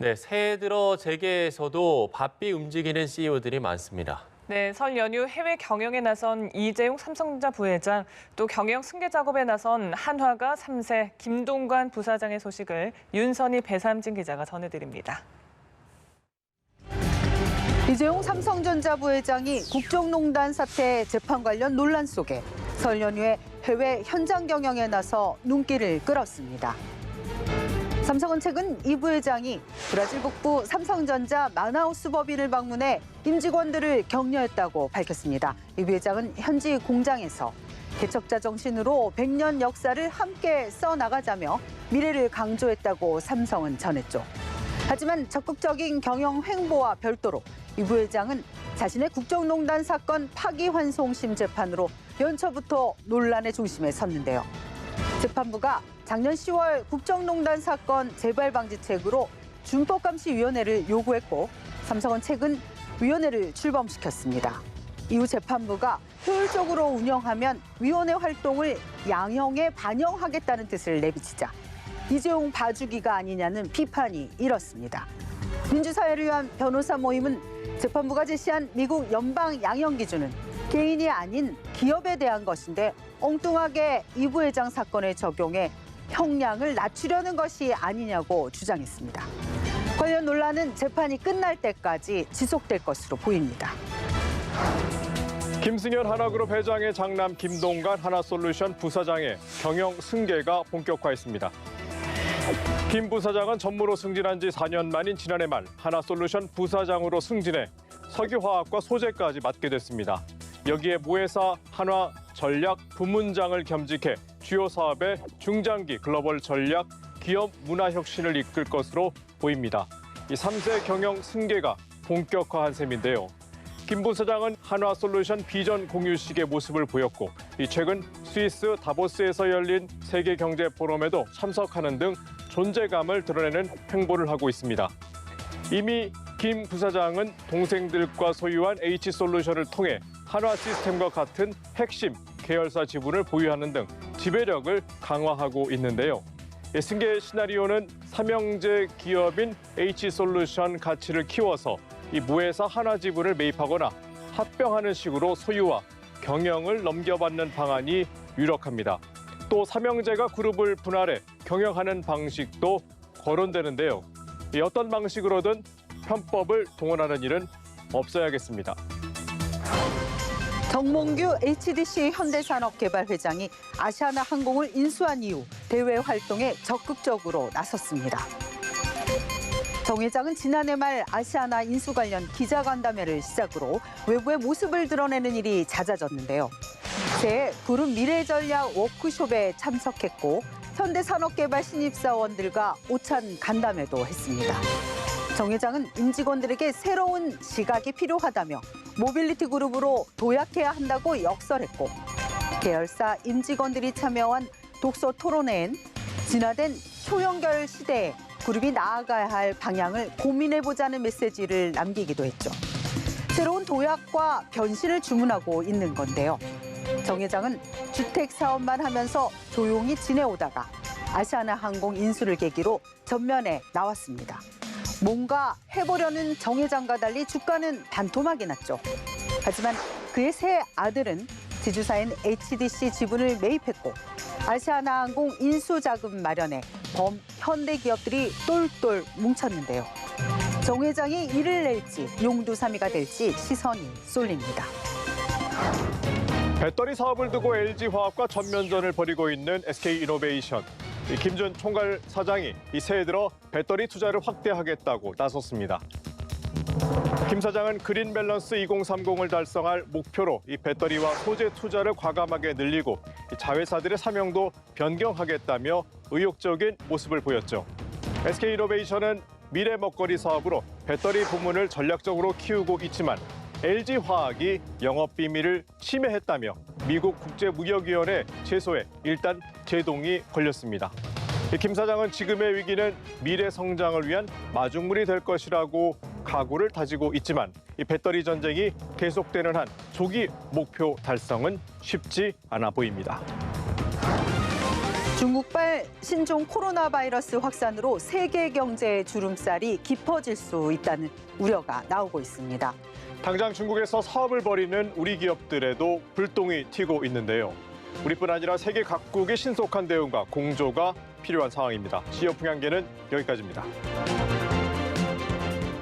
네, 새해 들어 재계에서도 바삐 움직이는 CEO들이 많습니다. 네, 설 연휴 해외 경영에 나선 이재용 삼성전자 부회장, 또 경영 승계 작업에 나선 한화가 3세 김동관 부사장의 소식을 윤선희 배삼진 기자가 전해드립니다. 이재용 삼성전자 부회장이 국정농단 사태 재판 관련 논란 속에 설 연휴에 해외 현장 경영에 나서 눈길을 끌었습니다. 삼성은 최근 이 부회장이 브라질 북부 삼성전자 마나우스 법인을 방문해 임직원들을 격려했다고 밝혔습니다. 이 부회장은 현지 공장에서 개척자 정신으로 100년 역사를 함께 써나가자며 미래를 강조했다고 삼성은 전했죠. 하지만 적극적인 경영 횡보와 별도로 이 부회장은 자신의 국정농단 사건 파기환송심 재판으로 연초부터 논란의 중심에 섰는데요. 재판부가 작년 10월 국정농단 사건 재발방지책으로 준법감시위원회를 요구했고 삼성은 최근 위원회를 출범시켰습니다. 이후 재판부가 효율적으로 운영하면 위원회 활동을 양형에 반영하겠다는 뜻을 내비치자 이재용 봐주기가 아니냐는 비판이 일었습니다. 민주사회를 위한 변호사 모임은 재판부가 제시한 미국 연방 양형 기준은 개인이 아닌 기업에 대한 것인데 엉뚱하게 이 부회장 사건에 적용해 형량을 낮추려는 것이 아니냐고 주장했습니다. 관련 논란은 재판이 끝날 때까지 지속될 것으로 보입니다. 김승현 하나그룹 회장의 장남 김동관 하나솔루션 부사장의 경영 승계가 본격화했습니다. 김 부사장은 전무로 승진한 지 4년 만인 지난해 말 하나솔루션 부사장으로 승진해 석유화학과 소재까지 맡게 됐습니다. 여기에 모회사 한화 전략 부문장을 겸직해 주요 사업의 중장기 글로벌 전략, 기업 문화 혁신을 이끌 것으로 보입니다. 이 3세 경영 승계가 본격화한 셈인데요. 김 부사장은 한화솔루션 비전 공유식의 모습을 보였고 최근 스위스 다보스에서 열린 세계경제포럼에도 참석하는 등 존재감을 드러내는 행보를 하고 있습니다. 이미 김 부사장은 동생들과 소유한 H솔루션을 통해 한화시스템과 같은 핵심 계열사 지분을 보유하는 등 지배력을 강화하고 있는데요. 승계 시나리오는 삼형제 기업인 H솔루션 가치를 키워서 이 모회사 한화 지분을 매입하거나 합병하는 식으로 소유와 경영을 넘겨받는 방안이 유력합니다. 또 삼형제가 그룹을 분할해 경영하는 방식도 거론되는데요. 어떤 방식으로든 편법을 동원하는 일은 없어야겠습니다. 정몽규 HDC 현대산업개발 회장이 아시아나항공을 인수한 이후 대외 활동에 적극적으로 나섰습니다. 정 회장은 지난해 말 아시아나 인수 관련 기자간담회를 시작으로 외부의 모습을 드러내는 일이 잦아졌는데요. 새해 그룹 미래전략 워크숍에 참석했고 현대산업개발 신입사원들과 오찬 간담회도 했습니다. 정 회장은 임직원들에게 새로운 시각이 필요하다며 모빌리티 그룹으로 도약해야 한다고 역설했고 계열사 임직원들이 참여한 독서 토론회엔 진화된 초연결 시대에 그룹이 나아가야 할 방향을 고민해보자는 메시지를 남기기도 했죠. 새로운 도약과 변신을 주문하고 있는 건데요. 정 회장은 주택 사업만 하면서 조용히 지내오다가 아시아나항공 인수를 계기로 전면에 나왔습니다. 뭔가 해보려는 정 회장과 달리 주가는 반토막이 났죠. 하지만 그의 새 아들은 지주사인 HDC 지분을 매입했고 아시아나항공 인수 자금 마련에 범현대 기업들이 똘똘 뭉쳤는데요. 정 회장이 이를 낼지 용두사미가 될지 시선이 쏠립니다. 배터리 사업을 두고 LG화학과 전면전을 벌이고 있는 SK이노베이션. 김준 총괄 사장이 새해 들어 배터리 투자를 확대하겠다고 나섰습니다. 김 사장은 그린 밸런스 2030을 달성할 목표로 이 배터리와 소재 투자를 과감하게 늘리고 자회사들의 사명도 변경하겠다며 의욕적인 모습을 보였죠. SK이노베이션은 미래 먹거리 사업으로 배터리 부문을 전략적으로 키우고 있지만 LG화학이 영업비밀을 침해했다며 미국 국제무역위원회 제소에 일단 제동이 걸렸습니다. 김 사장은 지금의 위기는 미래 성장을 위한 마중물이 될 것이라고 각오를 다지고 있지만 이 배터리 전쟁이 계속되는 한 조기 목표 달성은 쉽지 않아 보입니다. 중국발 신종 코로나 바이러스 확산으로 세계 경제의 주름살이 깊어질 수 있다는 우려가 나오고 있습니다. 당장 중국에서 사업을 벌이는 우리 기업들에도 불똥이 튀고 있는데요. 우리뿐 아니라 세계 각국의 신속한 대응과 공조가 필요한 상황입니다. 시효 풍향계는 여기까지입니다.